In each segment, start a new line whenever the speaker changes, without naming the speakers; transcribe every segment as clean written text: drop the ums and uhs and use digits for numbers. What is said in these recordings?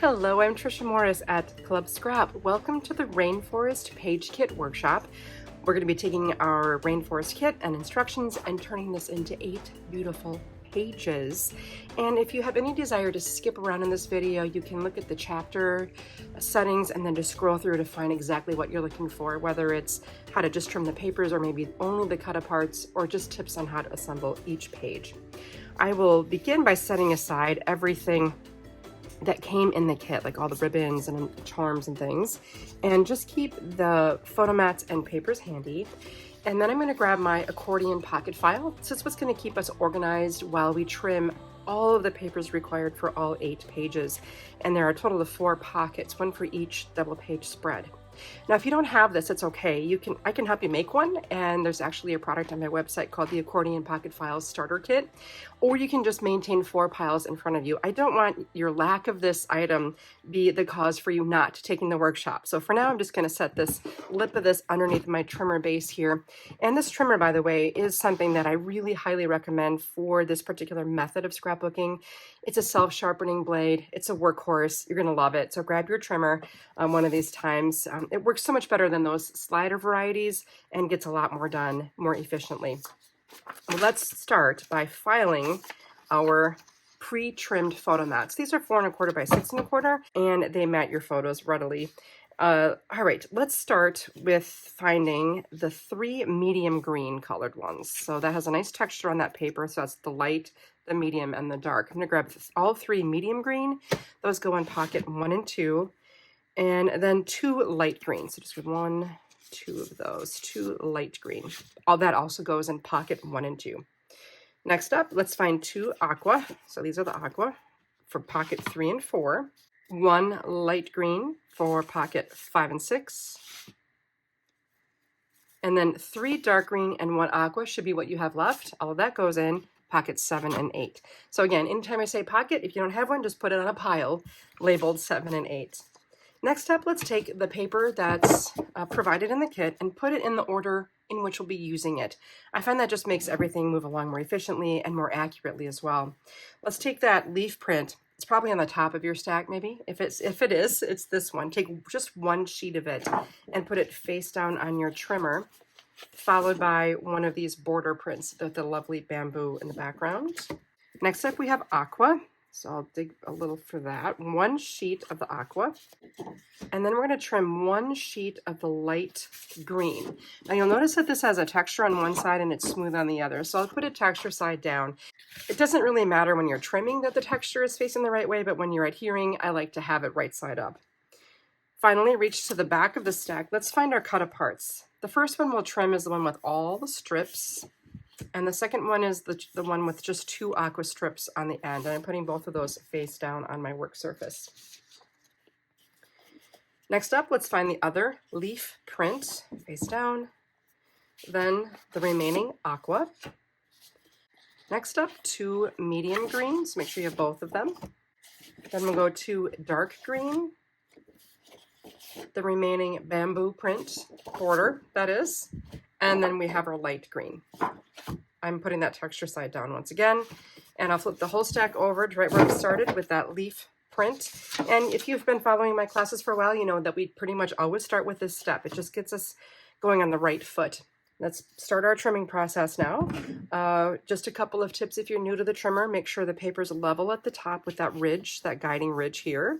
Hello, I'm Tricia Morris at Club Scrap. Welcome to the Rainforest Page Kit workshop. We're going to be taking our Rainforest kit and instructions and turning this into 8 beautiful pages. And if you have any desire to skip around in this video, you can look at the chapter settings and then just scroll through to find exactly what you're looking for, whether it's how to just trim the papers or maybe only the Cutaparts, or just tips on how to assemble each page. I will begin by setting aside everything that came in the kit, like all the ribbons and charms and things, and just keep the photo mats and papers handy. And then I'm going to grab my accordion pocket file. This is what's going to keep us organized while we trim all of the papers required for all 8 pages. And there are a total of 4 pockets, one for each double page spread. Now, if you don't have this, it's okay. I can help you make one, and there's actually a product on my website called the Accordion Pocket Files Starter Kit, or you can just maintain 4 piles in front of you. I don't want your lack of this item be the cause for you not taking the workshop. So for now, I'm just going to set this lip of this underneath my trimmer base here. And this trimmer, by the way, is something that I really highly recommend for this particular method of scrapbooking. It's a self-sharpening blade. It's a workhorse. You're going to love it. So grab your trimmer one of these times. It works so much better than those slider varieties and gets a lot more done more efficiently. Well, let's start by filing our pre-trimmed photo mats. These are 4 1/4 by 6 1/4, and they mat your photos readily. All right, let's start with finding the 3 medium green colored ones. So that has a nice texture on that paper. So that's the light, the medium, and the dark. I'm gonna grab all 3 medium green. Those go in pocket 1 and 2, and then 2 light green. So just 1, 2 of those, 2 light green. All that also goes in pocket 1 and 2. Next up, let's find 2 aqua. So these are the aqua for pocket 3 and 4. 1 light green for pocket 5 and 6. And then 3 dark green and 1 aqua should be what you have left. All of that goes in pocket 7 and 8. So again, anytime I say pocket, if you don't have one, just put it on a pile labeled 7 and 8. Next up, let's take the paper that's provided in the kit and put it in the order in which we'll be using it. I find that just makes everything move along more efficiently and more accurately as well. Let's take that leaf print. It's probably on the top of your stack, maybe. If it is, it's this one. Take just 1 sheet of it and put it face down on your trimmer, followed by one of these border prints with the lovely bamboo in the background. Next up, we have aqua. So I'll dig a little for that. 1 sheet of the aqua. And then we're going to trim 1 sheet of the light green. Now you'll notice that this has a texture on one side and it's smooth on the other. So I'll put a texture side down. It doesn't really matter when you're trimming that the texture is facing the right way, but when you're adhering, I like to have it right side up. Finally, reach to the back of the stack. Let's find our Cutaparts. The first one we'll trim is the one with all the strips. And the second one is the one with just 2 aqua strips on the end. And I'm putting both of those face down on my work surface. Next up, let's find the other leaf print, face down. Then the remaining aqua. Next up, 2 medium greens. Make sure you have both of them. Then we'll go to dark green. The remaining bamboo print, border, that is. And then we have our light green. I'm putting that texture side down once again, and I'll flip the whole stack over to right where I started with that leaf print. And if you've been following my classes for a while, you know that we pretty much always start with this step. It just gets us going on the right foot. Let's start our trimming process now. Just a couple of tips if you're new to the trimmer. Make sure the paper's level at the top with that ridge, that guiding ridge here.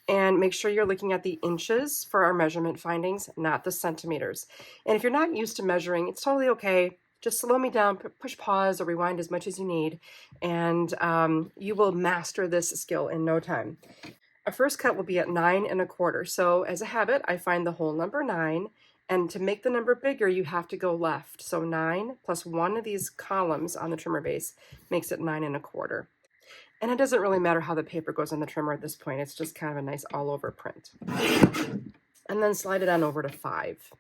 And make sure you're looking at the inches for our measurement findings, not the centimeters. And if you're not used to measuring, it's totally okay. Just slow me down, push pause or rewind as much as you need, and you will master this skill in no time. Our first cut will be at 9 1/4. So as a habit, I find the whole number 9, and to make the number bigger, you have to go left. So 9 plus 1 of these columns on the trimmer base makes it 9 1/4. And it doesn't really matter how the paper goes on the trimmer at this point. It's just kind of a nice all over print. And then slide it on over to 5.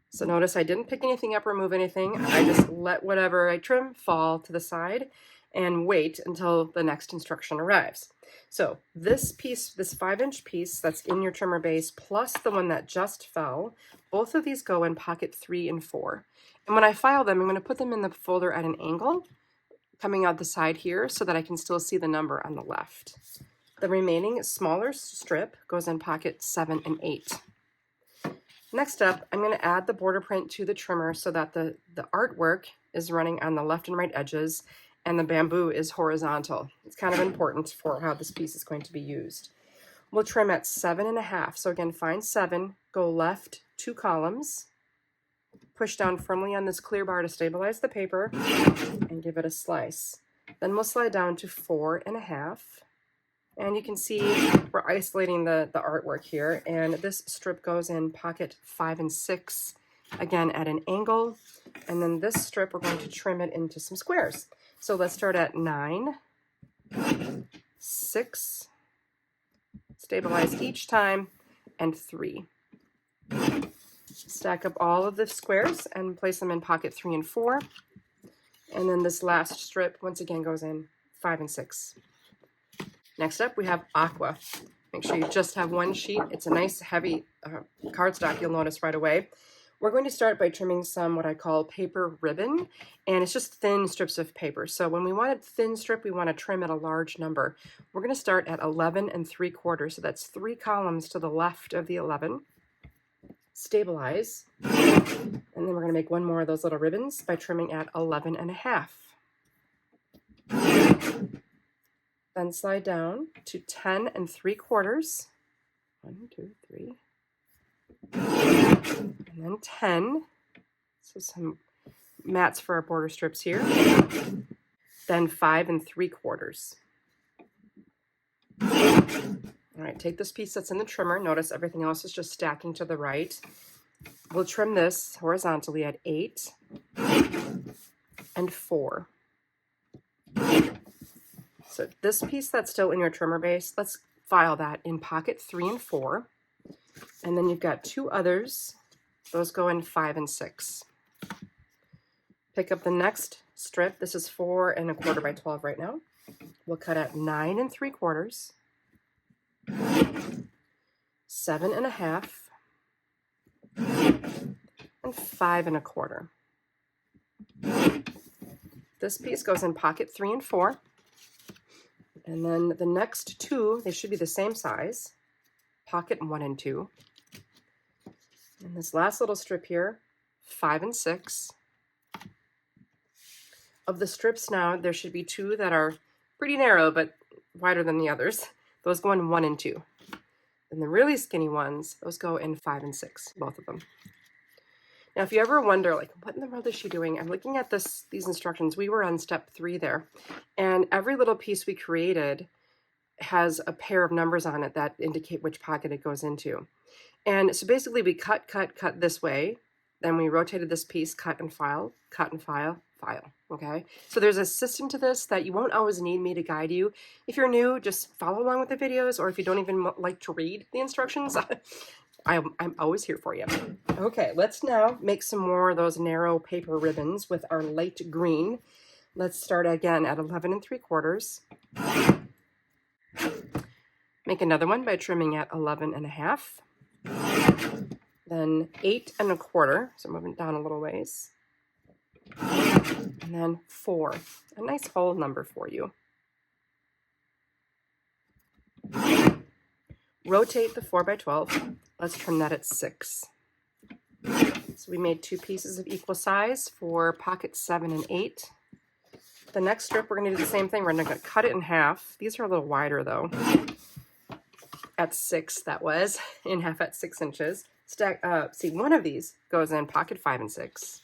So notice I didn't pick anything up or move anything. I just let whatever I trim fall to the side and wait until the next instruction arrives. So this piece, this 5-inch piece that's in your trimmer base, plus the one that just fell, both of these go in pocket 3 and 4. And when I file them, I'm going to put them in the folder at an angle, coming out the side here so that I can still see the number on the left. The remaining smaller strip goes in pocket 7 and 8. Next up, I'm going to add the border print to the trimmer so that the artwork is running on the left and right edges and the bamboo is horizontal. It's kind of important for how this piece is going to be used. We'll trim at 7.5. So again, find 7, go left 2 columns, push down firmly on this clear bar to stabilize the paper, and give it a slice. Then we'll slide down to 4.5. And you can see we're isolating the artwork here, and this strip goes in pocket 5 and 6, again at an angle, and then this strip we're going to trim it into some squares. So let's start at 9, 6, stabilize each time, and 3. Stack up all of the squares and place them in pocket 3 and 4, and then this last strip once again goes in 5 and 6. Next up, we have aqua. Make sure you just have one sheet. It's a nice heavy cardstock, you'll notice right away. We're going to start by trimming some what I call paper ribbon, and it's just thin strips of paper. So when we want a thin strip, we want to trim at a large number. We're going to start at 11 3/4, so that's 3 columns to the left of the 11. Stabilize, and then we're going to make one more of those little ribbons by trimming at 11.5. Then slide down to 10 3/4. 1, 2, 3. And then 10. So some mats for our border strips here. Then 5 3/4. All right, take this piece that's in the trimmer. Notice everything else is just stacking to the right. We'll trim this horizontally at 8 and 4. So this piece that's still in your trimmer base, let's file that in pocket 3 and 4. And then you've got 2 others. Those go in 5 and 6. Pick up the next strip. This is 4 1/4 by 12 right now. We'll cut at 9 3/4, 7.5, and 5 1/4. This piece goes in pocket 3 and 4. And then the next 2, they should be the same size, pocket 1 and 2. And this last little strip here, 5 and 6. Of the strips now, there should be 2 that are pretty narrow, but wider than the others. Those go in 1 and 2. And the really skinny ones, those go in 5 and 6, both of them. Now, if you ever wonder, like, what in the world is she doing? I'm looking at these instructions. We were on step 3 there. And every little piece we created has a pair of numbers on it that indicate which pocket it goes into. And so basically we cut this way. Then we rotated this piece, cut and file, file. Okay? So there's a system to this that you won't always need me to guide you. If you're new, just follow along with the videos, or if you don't even like to read the instructions, I'm always here for you. Okay, let's now make some more of those narrow paper ribbons with our light green. Let's start again at 11 3/4. Make another one by trimming at 11.5. Then 8 1/4, so moving down a little ways. And then 4, a nice whole number for you. Rotate the 4 by 12. Let's trim that at 6. So we made 2 pieces of equal size for pocket 7 and 8. The next strip, we're going to do the same thing. We're going to cut it in half. These are a little wider though. At 6, that was, in half at 6 inches. See, one of these goes in pocket 5 and 6,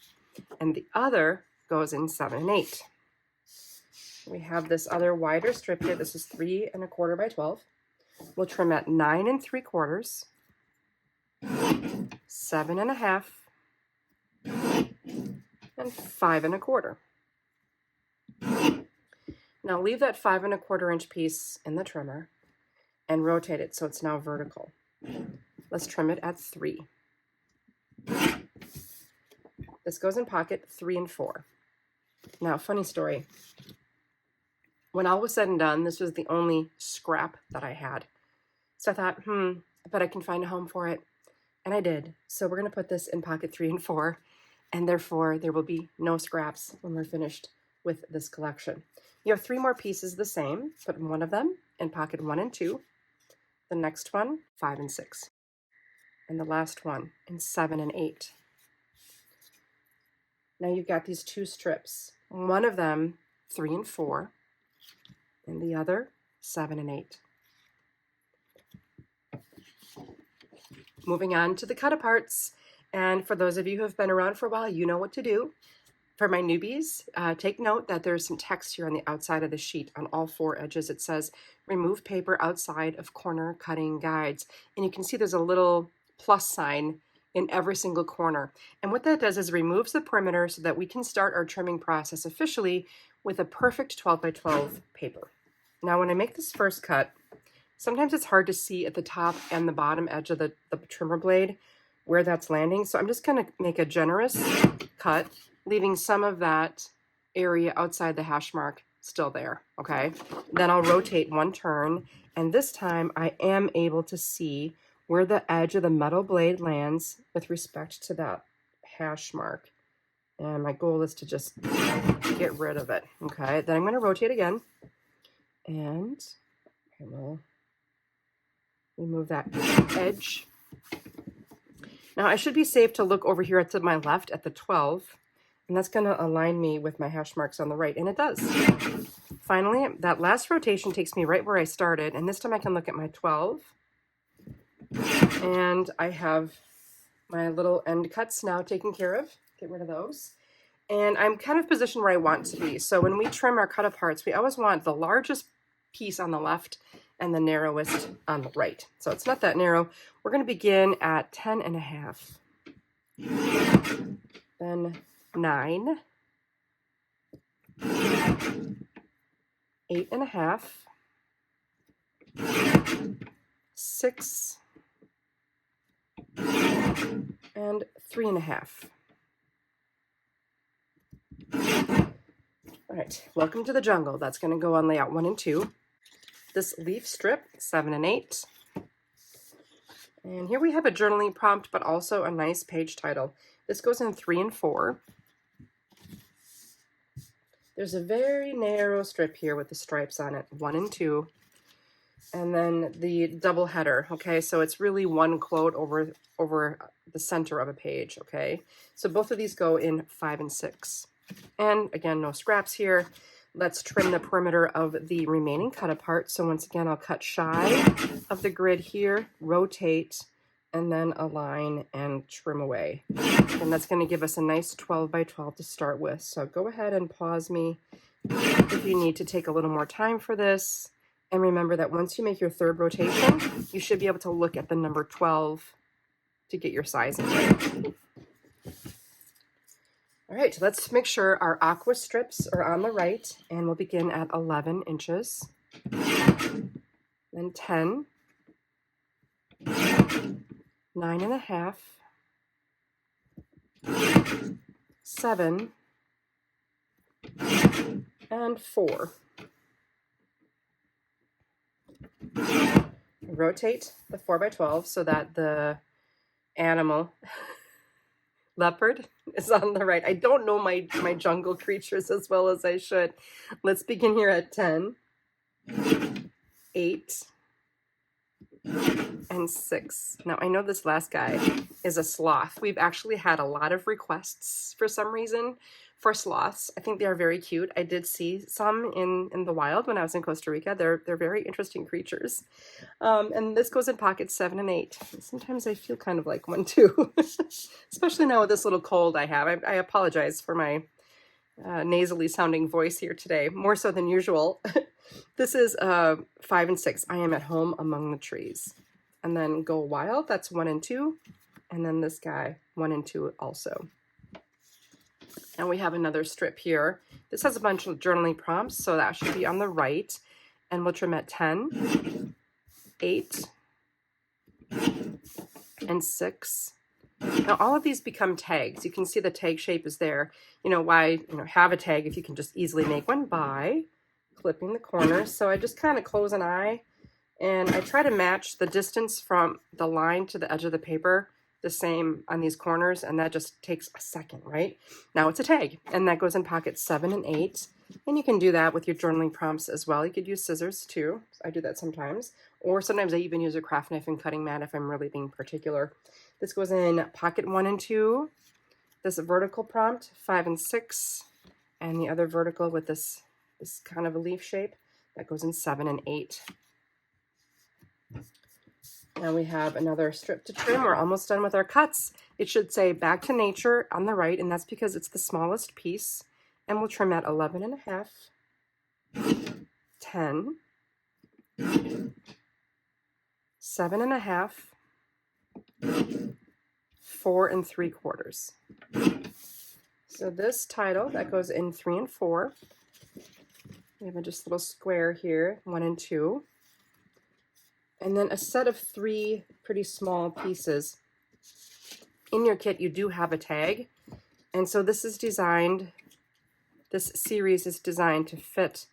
and the other goes in 7 and 8. We have this other wider strip here. This is 3 1/4 by 12. We'll trim at 9 3/4, 7.5, and 5 1/4. Now leave that 5 1/4 inch piece in the trimmer and rotate it so it's now vertical. Let's trim it at 3. This goes in pocket 3 and 4. Now, funny story. When all was said and done, this was the only scrap that I had. So I thought, I bet I can find a home for it. And I did. So we're going to put this in pocket 3 and 4. And therefore, there will be no scraps when we're finished with this collection. You have 3 more pieces the same. Put one of them in pocket 1 and 2. The next one, 5 and 6. And the last one in 7 and 8. Now you've got these 2 strips. One of them, 3 and 4, and the other, 7 and 8. Moving on to the Cutaparts. And for those of you who have been around for a while, you know what to do. For my newbies, take note that there's some text here on the outside of the sheet on all 4 edges. It says, remove paper outside of corner cutting guides. And you can see there's a little plus sign in every single corner. And what that does is removes the perimeter so that we can start our trimming process officially with a perfect 12 by 12 paper. Now, when I make this first cut, sometimes it's hard to see at the top and the bottom edge of the trimmer blade where that's landing. So I'm just going to make a generous cut, leaving some of that area outside the hash mark still there, okay? Then I'll rotate 1 turn, and this time I am able to see where the edge of the metal blade lands with respect to that hash mark. And my goal is to just get rid of it, okay? Then I'm going to rotate again, and I will remove that edge. Now I should be safe to look over here to my left at the 12, and that's going to align me with my hash marks on the right, and it does. Finally, that last rotation takes me right where I started, and this time I can look at my 12, and I have my little end cuts now taken care of. Get rid of those. And I'm kind of positioned where I want to be. So when we trim our Cutaparts, we always want the largest piece on the left and the narrowest on the right. So it's not that narrow. We're going to begin at 10 and a half. Then 9. 8 and a half. 6. And 3 and a half. All right, welcome to the jungle. That's going to go on layout 1 and 2. This leaf strip, 7 and 8. And here we have a journaling prompt, but also a nice page title. This goes in 3 and 4. There's a very narrow strip here with the stripes on it, 1 and 2. And then the double header, okay? So it's really 1 quote over the center of a page, okay? So both of these go in 5 and 6. And again, no scraps here. Let's trim the perimeter of the remaining Cutapart. So once again, I'll cut shy of the grid here, rotate, and then align and trim away. And that's going to give us a nice 12 by 12 to start with. So go ahead and pause me if you need to take a little more time for this. And remember that once you make your 3rd rotation, you should be able to look at the number 12 to get your sizing right. All right, let's make sure our aqua strips are on the right, and we'll begin at 11 inches, then 10, 9 and a half, 7, and 4. Rotate the 4 by 12 so that the animal leopard is on the right. I don't know my jungle creatures as well as I should. Let's begin here at 10, 8, and 6. Now I know this last guy is a sloth. We've actually had a lot of requests for some reason for sloths. I think they are very cute. I did see some in the wild when I was in Costa Rica. They're very interesting creatures. And this goes in pockets 7 and 8. Sometimes I feel kind of like one too, especially now with this little cold I have. I apologize for my nasally sounding voice here today, more so than usual. This is 5 and 6. I am at home among the trees. And then go wild, that's 1 and 2. And then this guy, 1 and 2 also. And we have another strip here. This has a bunch of journaling prompts, so that should be on the right. And we'll trim at 10, 8, and 6. Now all of these become tags. You can see the tag shape is there. Why have a tag if you can just easily make one by clipping the corners. So I just kind of close an eye, and I try to match the distance from the line to the edge of the paper the same on these corners, and that just takes a second, right? Now it's a tag, and that goes in pockets 7 and 8. And you can do that with your journaling prompts as well. You could use scissors too. I do that sometimes. Or sometimes I even use a craft knife and cutting mat if I'm really being particular. This goes in pocket 1 and 2. This vertical prompt, 5 and 6. And the other vertical with this kind of a leaf shape, that goes in 7 and 8. Now we have another strip to trim. We're almost done with our cuts. It should say Back to Nature on the right, and that's because it's the smallest piece. And we'll trim at 11 and a half, 10, 7 and a half, 4 and 3/4. So this title, that goes in 3 and 4. We have just a little square here, 1 and 2. And then a set of 3 pretty small pieces. In your kit, you do have a tag. And so this series is designed to fit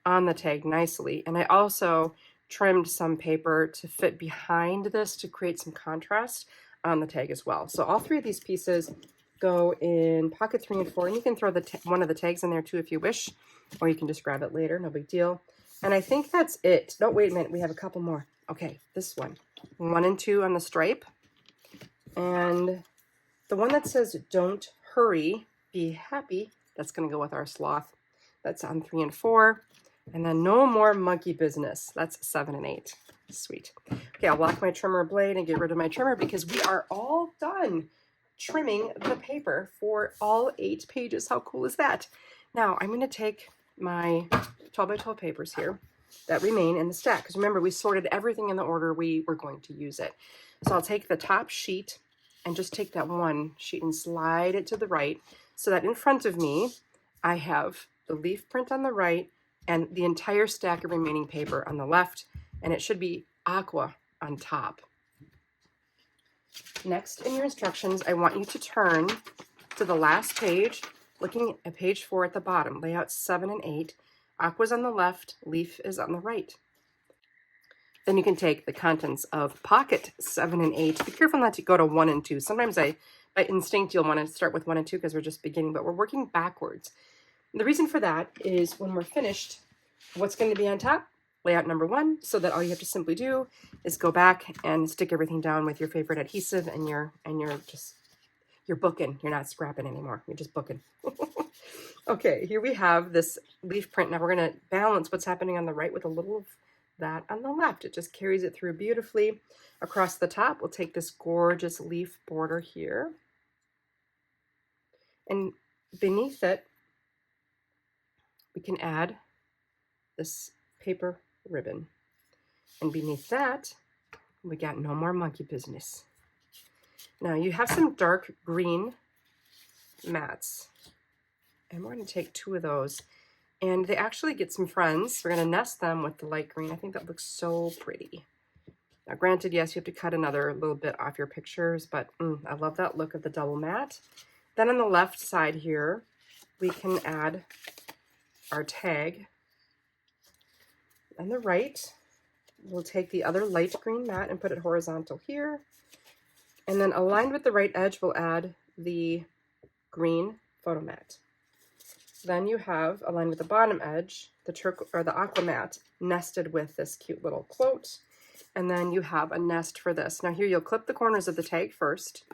on the tag nicely. And I also trimmed some paper to fit behind this to create some contrast on the tag as well. So all 3 of these pieces go in pocket 3 and 4. And you can throw one of the tags in there too if you wish, or you can just grab it later, no big deal. And I think that's it. No, wait a minute, we have a couple more. Okay, this one, 1 and 2 on the stripe. And the one that says Don't Hurry, Be Happy, that's going to go with our sloth. That's on 3 and 4. And then No More Monkey Business. That's 7 and 8. Sweet. Okay, I'll lock my trimmer blade and get rid of my trimmer because we are all done trimming the paper for all 8 pages. How cool is that? Now, I'm going to take my 12 by 12 papers here that remain in the stack. Because remember, we sorted everything in the order we were going to use it. So I'll take the top sheet and just take that one sheet and slide it to the right, so that in front of me, I have the leaf print on the right and the entire stack of remaining paper on the left, and it should be aqua on top. Next, in your instructions, I want you to turn to the last page, looking at page 4 at the bottom, layout 7 and 8. Aqua's on the left, leaf is on the right. Then you can take the contents of pocket 7 and 8. Be careful not to go to 1 and 2. Sometimes by instinct, you'll want to start with 1 and 2 because we're just beginning, but we're working backwards. And the reason for that is when we're finished, what's going to be on top? Layout number 1, so that all you have to simply do is go back and stick everything down with your favorite adhesive, and you're booking. You're not scrapping anymore. You're just booking. Okay, here we have this leaf print. Now we're going to balance what's happening on the right with a little of that on the left. It just carries it through beautifully. Across the top, we'll take this gorgeous leaf border here. And beneath it, we can add this paper ribbon. And beneath that, we got No More Monkey Business. Now you have some dark green mats, and we're going to take 2 of those, and they actually get some friends. We're going to nest them with the light green. I think that looks so pretty. Now granted, yes, you have to cut another little bit off your pictures, but I love that look of the double mat. Then on the left side here, we can add our tag. On the right, we'll take the other light green mat and put it horizontal here. And then aligned with the right edge, we'll add the green photo mat. Then you have, aligned with the bottom edge, the aqua mat nested with this cute little quote. And then you have a nest for this. Now here you'll clip the corners of the tag first,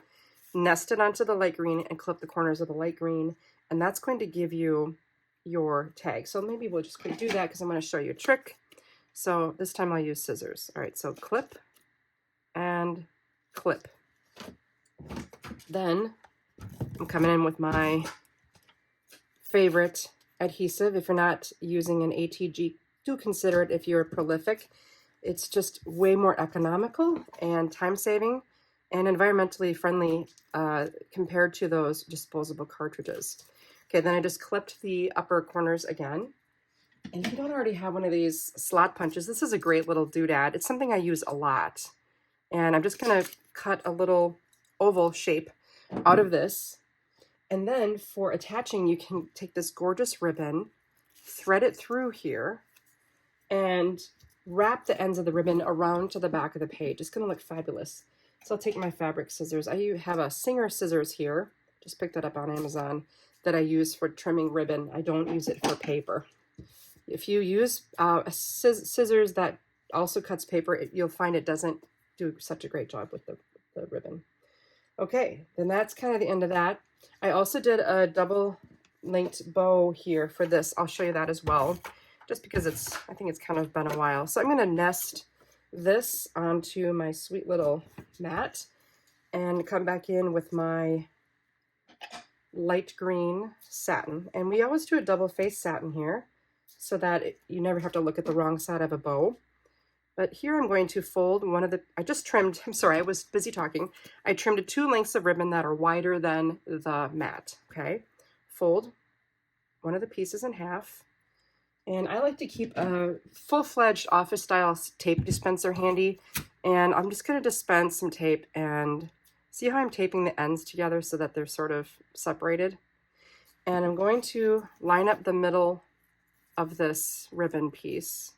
nest it onto the light green, and clip the corners of the light green. And that's going to give you your tag. So maybe we'll just do that because I'm going to show you a trick. So this time I'll use scissors. All right, so clip and clip. Then I'm coming in with my favorite adhesive. If you're not using an ATG, do consider it if you're prolific. It's just way more economical and time-saving and environmentally friendly compared to those disposable cartridges. Okay, then I just clipped the upper corners again. And if you don't already have one of these slot punches, this is a great little doodad. It's something I use a lot. And I'm just going to cut a little oval shape out of this. And then for attaching, you can take this gorgeous ribbon, thread it through here, and wrap the ends of the ribbon around to the back of the page. It's going to look fabulous. So I'll take my fabric scissors. I have a Singer scissors here. Just picked that up on Amazon. that I use for trimming ribbon. I don't use it for paper. If you use scissors that also cuts paper, you'll find it doesn't do such a great job with the ribbon. Okay, then that's kind of the end of that. I also did a double linked bow here for this. I'll show you that as well, just because I think it's kind of been a while. So I'm going to nest this onto my sweet little mat and come back in with my light green satin. And we always do a double face satin here so that you never have to look at the wrong side of a bow. But here I'm going to fold I just trimmed, I'm sorry, I was busy talking. I trimmed 2 lengths of ribbon that are wider than the mat, okay? Fold one of the pieces in half. And I like to keep a full-fledged office-style tape dispenser handy. And I'm just going to dispense some tape and see how I'm taping the ends together so that they're sort of separated. And I'm going to line up the middle of this ribbon piece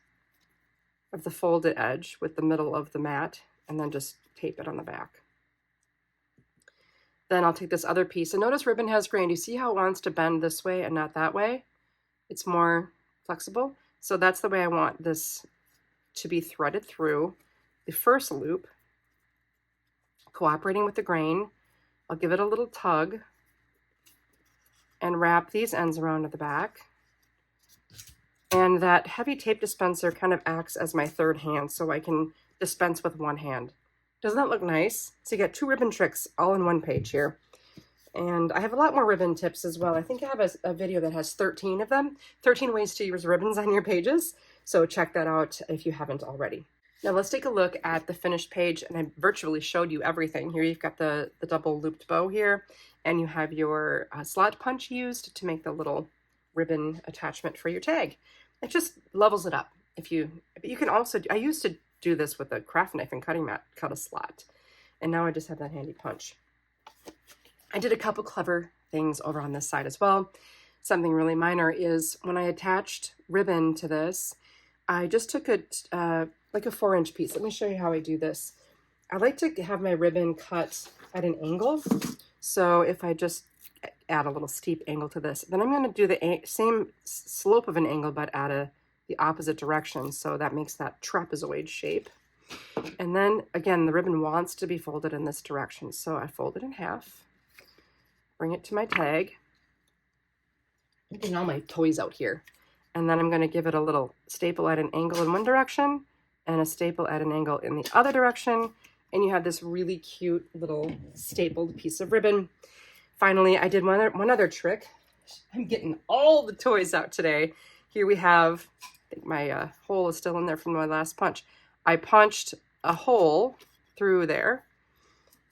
of the folded edge with the middle of the mat, and then just tape it on the back. Then I'll take this other piece, and notice ribbon has grain. You see how it wants to bend this way and not that way? It's more flexible. So that's the way I want this to be threaded through the first loop, cooperating with the grain. I'll give it a little tug and wrap these ends around at the back. And that heavy tape dispenser kind of acts as my third hand, so I can dispense with one hand. Doesn't that look nice? So you get 2 ribbon tricks all in one page here. And I have a lot more ribbon tips as well. I think I have a video that has 13 of them, 13 ways to use ribbons on your pages. So check that out if you haven't already. Now let's take a look at the finished page, and I virtually showed you everything. Here you've got the double looped bow here, and you have your slot punch used to make the little ribbon attachment for your tag. It just levels it up. You can also, I used to do this with a craft knife and cutting mat, cut a slot, and now I just have that handy punch. I did a couple clever things over on this side as well. Something really minor is when I attached ribbon to this, I just took like a 4-inch piece. Let me show you how I do this. I like to have my ribbon cut at an angle. So if I just add a little steep angle to this, then I'm going to do the same slope of an angle, but at the opposite direction. So that makes that trapezoid shape. And then again, the ribbon wants to be folded in this direction. So I fold it in half, bring it to my tag. I'm getting all my toys out here. And then I'm going to give it a little staple at an angle in one direction and a staple at an angle in the other direction. And you have this really cute little stapled piece of ribbon. Finally, I did one other trick. I'm getting all the toys out today. Here we have, I think my hole is still in there from my last punch. I punched a hole through there,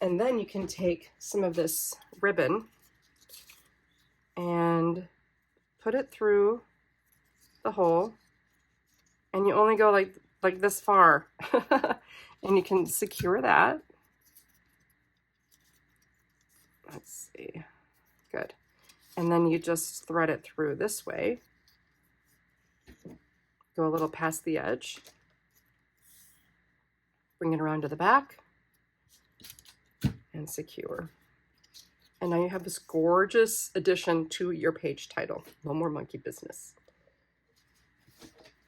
and then you can take some of this ribbon and put it through the hole, and you only go like this far, and you can secure that. Let's see, good. And then you just thread it through this way. Go a little past the edge. Bring it around to the back and secure. And now you have this gorgeous addition to your page title. No more monkey business.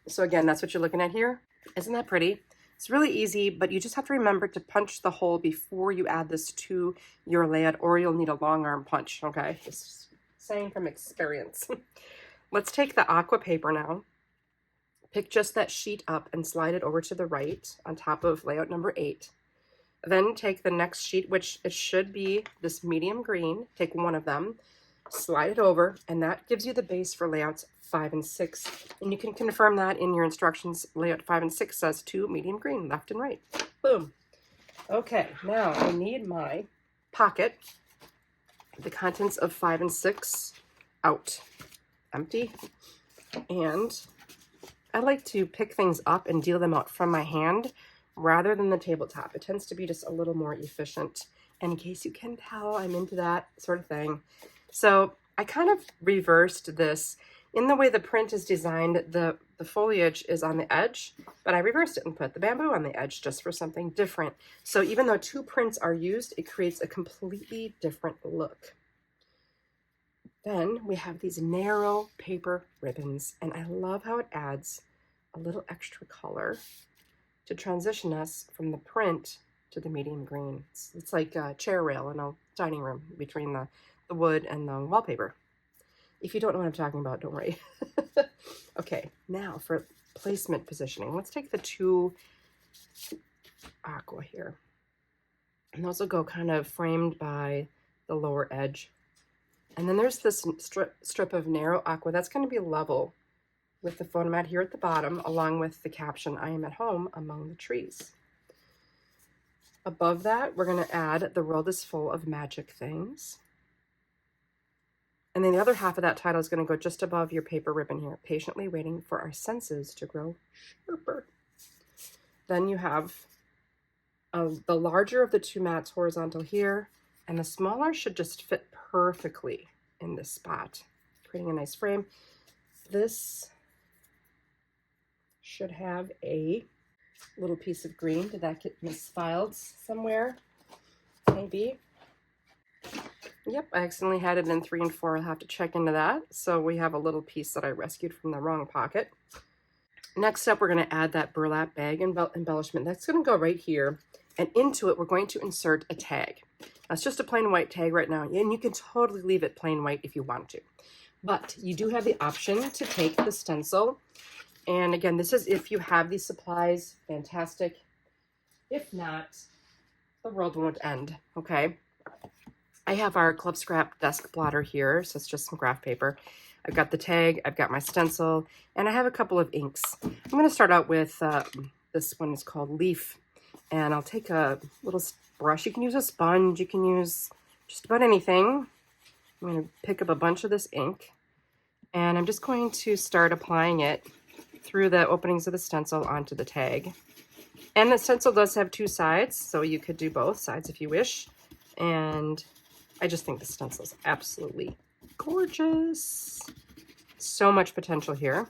So again, that's what you're looking at here. Isn't that pretty? It's really easy, but you just have to remember to punch the hole before you add this to your layout, or you'll need a long arm punch, okay? Just saying from experience. Let's take the aqua paper now. Pick just that sheet up and slide it over to the right on top of layout number 8. Then take the next sheet, which it should be this medium green. Take one of them, slide it over, and that gives you the base for layouts 5 and 6. And you can confirm that in your instructions. Layout 5 and 6 says 2 medium green, left and right. Boom. Okay, now I need my pocket. The contents of 5 and 6 out. Empty. And I like to pick things up and deal them out from my hand rather than the tabletop. It tends to be just a little more efficient. And in case you can tell, I'm into that sort of thing. So I kind of reversed this. In the way the print is designed, the foliage is on the edge, but I reversed it and put the bamboo on the edge just for something different. So even though 2 prints are used, it creates a completely different look. Then we have these narrow paper ribbons, and I love how it adds a little extra color to transition us from the print to the medium green. It's like a chair rail in a dining room between the wood and the wallpaper. If you don't know what I'm talking about, don't worry. Okay, now for placement positioning. Let's take the 2 aqua here. And those will go kind of framed by the lower edge. And then there's this strip of narrow aqua that's going to be level with the photomat here at the bottom, along with the caption, "I am at home among the trees." Above that, we're going to add "The world is full of magic things." And then the other half of that title is going to go just above your paper ribbon here, "Patiently waiting for our senses to grow sharper." Then you have the larger of the 2 mats horizontal here, and the smaller should just fit perfectly in this spot, creating a nice frame. This should have a little piece of green. Did that get misfiled somewhere? Maybe. Yep, I accidentally had it in 3 and 4. I'll have to check into that. So we have a little piece that I rescued from the wrong pocket. Next up, we're going to add that burlap bag embellishment. That's going to go right here. And into it, we're going to insert a tag. That's just a plain white tag right now. And you can totally leave it plain white if you want to. But you do have the option to take the stencil. And again, this is if you have these supplies, fantastic. If not, the world won't end, okay? I have our Club Scrap desk blotter here, so it's just some graph paper. I've got the tag, I've got my stencil, and I have a couple of inks. I'm going to start out with this one is called Leaf, and I'll take a little brush. You can use a sponge, you can use just about anything. I'm going to pick up a bunch of this ink, and I'm just going to start applying it through the openings of the stencil onto the tag. And the stencil does have 2 sides, so you could do both sides if you wish. And I just think the stencil is absolutely gorgeous. So much potential here.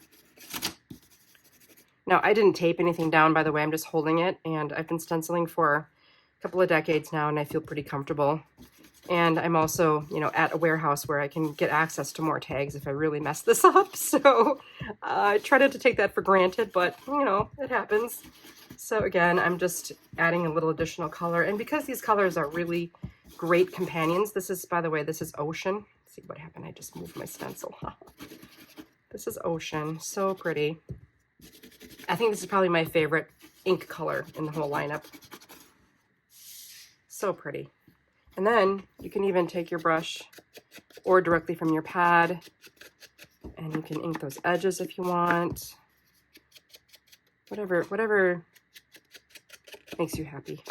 Now, I didn't tape anything down, by the way. I'm just holding it, and I've been stenciling for a couple of decades now, and I feel pretty comfortable. And I'm also, you know, at a warehouse where I can get access to more tags if I really mess this up. So I try not to take that for granted, but, you know, it happens. So again, I'm just adding a little additional color. And because these colors are really great companions, this is, by the way, this is Ocean. Let's see what happened. I just moved my stencil. This is Ocean. So pretty. I think this is probably my favorite ink color in the whole lineup. So pretty. And then you can even take your brush or directly from your pad, and you can ink those edges if you want. Whatever makes you happy.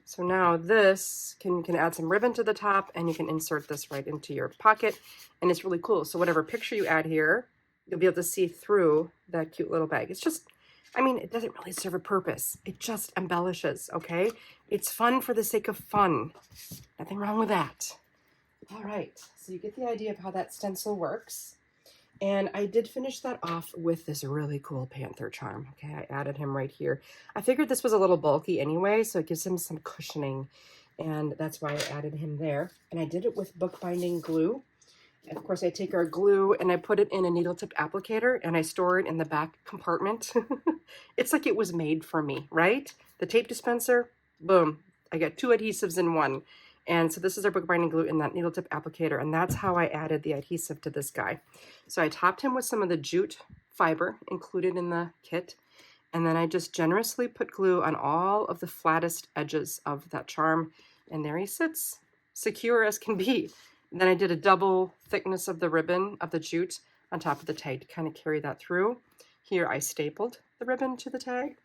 So now this you can add some ribbon to the top, and you can insert this right into your pocket, and it's really cool. So whatever picture you add here, you'll be able to see through that cute little bag. It's just, I mean, it doesn't really serve a purpose. It just embellishes, okay? It's fun for the sake of fun. Nothing wrong with that. All right, so you get the idea of how that stencil works. And I did finish that off with this really cool panther charm. Okay, I added him right here. I figured this was a little bulky anyway, so it gives him some cushioning. And that's why I added him there. And I did it with bookbinding glue. And of course, I take our glue and I put it in a needle tip applicator and I store it in the back compartment. It's like it was made for me, right? The tape dispenser, boom. I got 2 adhesives in one. And so this is our bookbinding glue in that needle tip applicator, and that's how I added the adhesive to this guy. So I topped him with some of the jute fiber included in the kit, and then I just generously put glue on all of the flattest edges of that charm, and there he sits, secure as can be. And then I did a double thickness of the ribbon of the jute on top of the tag to kind of carry that through. Here I stapled the ribbon to the tag.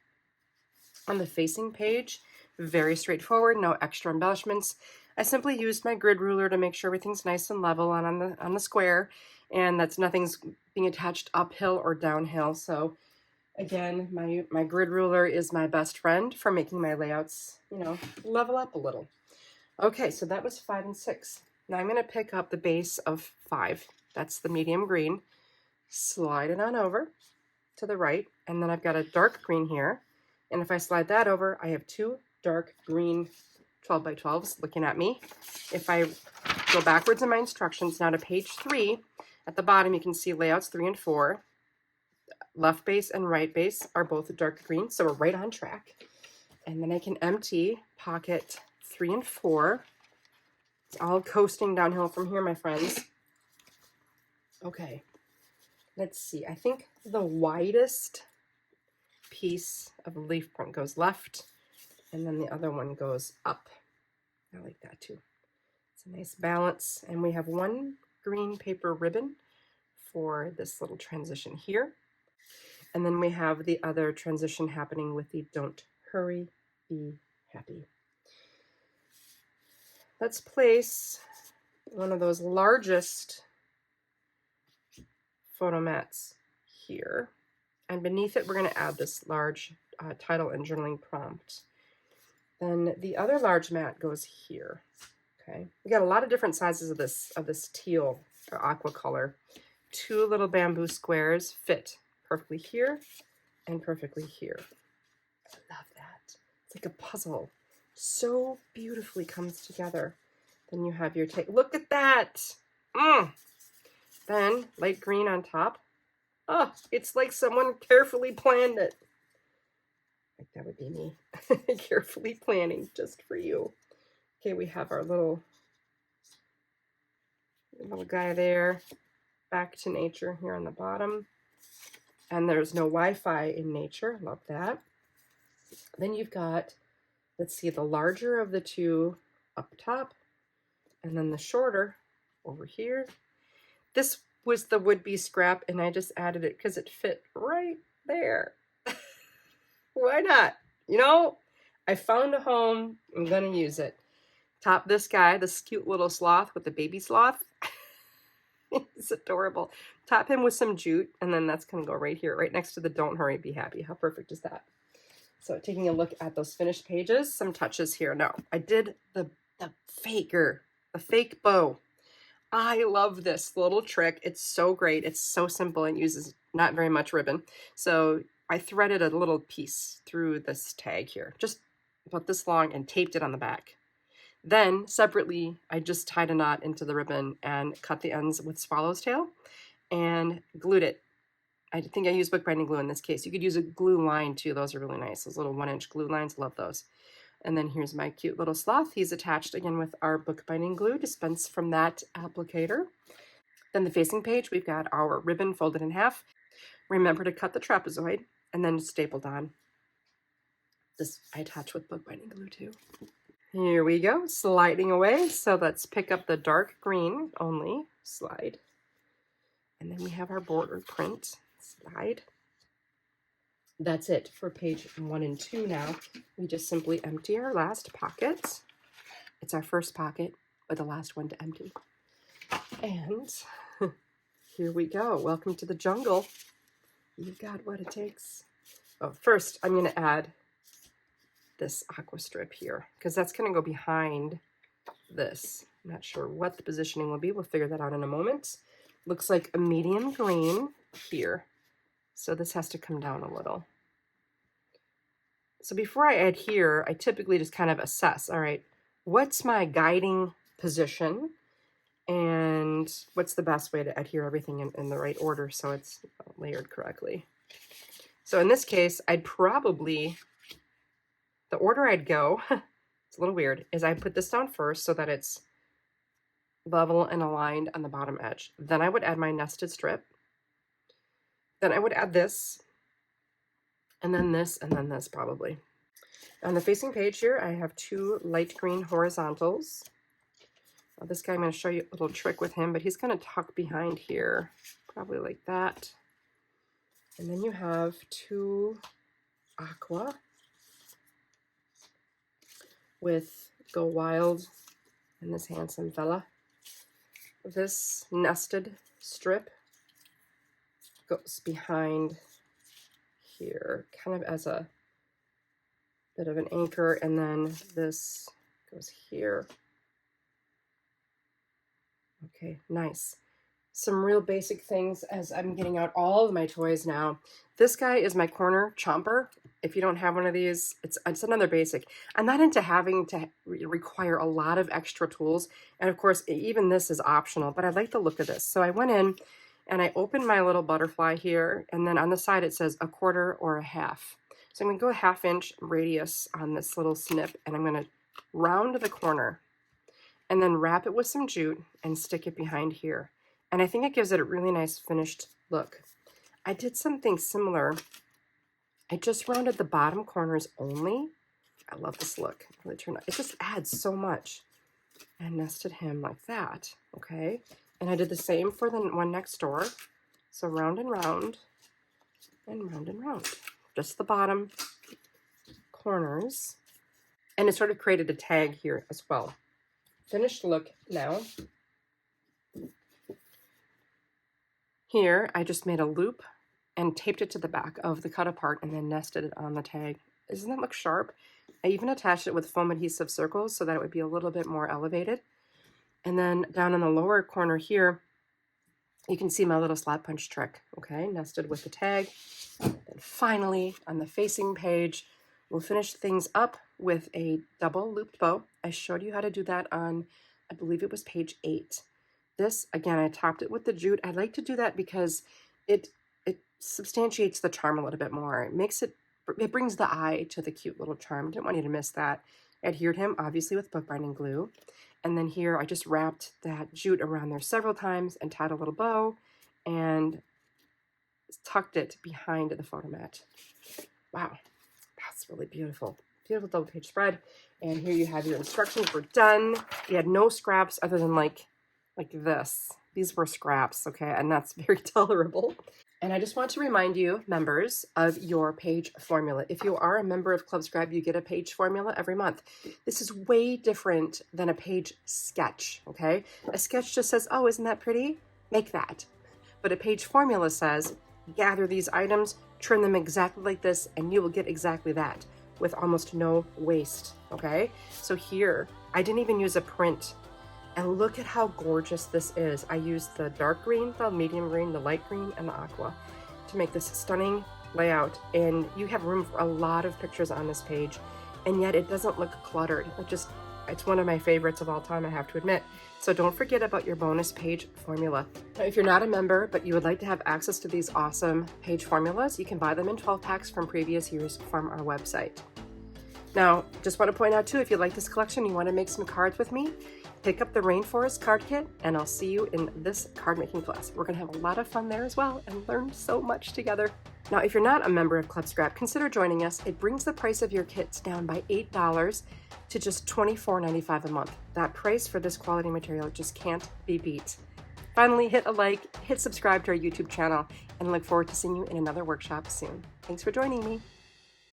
On the facing page, very straightforward, no extra embellishments. I simply used my grid ruler to make sure everything's nice and level on the square, and that's nothing's being attached uphill or downhill. So again, my grid ruler is my best friend for making my layouts, you know, level up a little. Okay, so that was 5 and 6. Now I'm going to pick up the base of 5. That's the medium green. Slide it on over to the right, and then I've got a dark green here. And if I slide that over, I have 2 dark green 12 by 12s looking at me. If I go backwards in my instructions. Now to page 3. At the bottom, you can see layouts 3 and 4. Left base and right base are both dark green, so we're right on track. And then I can empty pocket 3 and 4. It's all coasting downhill from here, my friends. Okay, let's see. I think the widest piece of leaf print goes left, and then the other one goes up. I like that too. It's a nice balance. And we have one green paper ribbon for this little transition here. And then we have the other transition happening with the Don't Hurry, Be Happy. Let's place one of those largest photo mats here. And beneath it, we're going to add this large title and journaling prompt. Then the other large mat goes here. Okay, we got a lot of different sizes of this teal or aqua color. 2 little bamboo squares fit perfectly here and perfectly here. I love that. It's like a puzzle. So beautifully comes together. Then you have your take. Look at that. Then light green on top. Oh, it's like someone carefully planned it. Like that would be me. Carefully planning just for you. Okay, we have our little guy there. Back to nature here on the bottom. And there's no Wi-Fi in nature. Love that. Then you've got, let's see, the larger of the two up top, and then the shorter over here. This was the would-be scrap, and I just added it because it fit right there. Why not? You know, I found a home. I'm going to use it. Top this guy, this cute little sloth with the baby sloth. It's adorable. Top him with some jute, and then that's going to go right here, right next to the Don't Hurry, Be Happy. How perfect is that? So taking a look at those finished pages, some touches here. Now, I did the fake bow. I love this little trick. It's so great. It's so simple and uses not very much ribbon. So I threaded a little piece through this tag here, just about this long, and taped it on the back. Then separately, I just tied a knot into the ribbon and cut the ends with swallow's tail and glued it. I think I used bookbinding glue in this case. You could use a glue line too. Those are really nice. Those little 1-inch glue lines, love those. And then here's my cute little sloth. He's attached again with our bookbinding glue dispensed from that applicator. Then the facing page, we've got our ribbon folded in half. Remember to cut the trapezoid and then stapled on. This I attach with bookbinding glue too. Here we go, sliding away. So let's pick up the dark green only, slide. And then we have our border print, slide. That's it for page 1 and 2 now. We just simply empty our last pocket. It's our first pocket, but the last one to empty. And here we go. Welcome to the jungle. You've got what it takes. Oh, first, I'm going to add this aqua strip here because that's going to go behind this. I'm not sure what the positioning will be. We'll figure that out in a moment. Looks like a medium green here. So this has to come down a little. So before I add here, I typically just kind of assess, all right, what's my guiding position and what's the best way to adhere everything in the right order so it's layered correctly. So in this case, I'd probably, the order I'd go, it's a little weird, is I put this down first so that it's level and aligned on the bottom edge. Then I would add my nested strip. Then I would add this, and then this, and then this probably. On the facing page here, I have 2 light green horizontals. Now this guy, I'm going to show you a little trick with him, but he's going to tuck behind here, probably like that. And then you have 2 aqua with Go Wild and this handsome fella. This nested strip goes behind here, kind of as a bit of an anchor, and then this goes here. Okay, nice. some real basic things as I'm getting out all of my toys now. This guy is my corner chomper. If you don't have one of these, it's another basic. I'm not into having to require a lot of extra tools. And of course, even this is optional, but I like the look of this. So I went in and I opened my little butterfly here. And then on the side, it says 1/4 or 1/2. So I'm going to go a 1/2 inch radius on this little snip, and I'm going to round the corner and then wrap it with some jute and stick it behind here. And I think it gives it a really nice finished look. I did something similar. I just rounded the bottom corners only. I love this look. It just adds so much. I nested him like that, okay? And I did the same for the one next door. So round and round, and round and round. Just the bottom corners. And it sort of created a tag here as well. Finished look now. Here, I just made a loop and taped it to the back of the Cutapart and then nested it on the tag. Doesn't that look sharp? I even attached it with foam adhesive circles so that it would be a little bit more elevated. And then down in the lower corner here, you can see my little slot punch trick, okay? Nested with the tag. And finally, on the facing page, we'll finish things up with a double looped bow. I showed you how to do that on, I believe it was page 8. This, again, I topped it with the jute. I like to do that because it substantiates the charm a little bit more. It brings the eye to the cute little charm. Didn't want you to miss that. Adhered him, obviously, with bookbinding glue. And then here, I just wrapped that jute around there several times and tied a little bow and tucked it behind the photo mat. Wow, that's really beautiful. Beautiful double page spread. And here you have your instructions. We're done. We had no scraps other than like this. These were scraps, okay? And that's very tolerable. And I just want to remind you, members, of your page formula. If you are a member of Club Scrap, you get a page formula every month. This is way different than a page sketch, okay? A sketch just says, oh, isn't that pretty? Make that. But a page formula says, gather these items, trim them exactly like this, and you will get exactly that with almost no waste, okay? So here, I didn't even use a print. And look at how gorgeous this is. I used the dark green, the medium green, the light green, and the aqua to make this stunning layout. And you have room for a lot of pictures on this page, and yet it doesn't look cluttered. It's one of my favorites of all time, I have to admit. So don't forget about your bonus page formula. Now, if you're not a member, but you would like to have access to these awesome page formulas, you can buy them in 12 packs from previous years from our website. Now, just want to point out too, if you like this collection, you want to make some cards with me, pick up the Rainforest card kit, and I'll see you in this card making class. We're going to have a lot of fun there as well and learn so much together. Now, if you're not a member of Club Scrap, consider joining us. It brings the price of your kits down by $8 to just $24.95 a month. That price for this quality material just can't be beat. Finally, hit a like, hit subscribe to our YouTube channel, and I look forward to seeing you in another workshop soon. Thanks for joining me.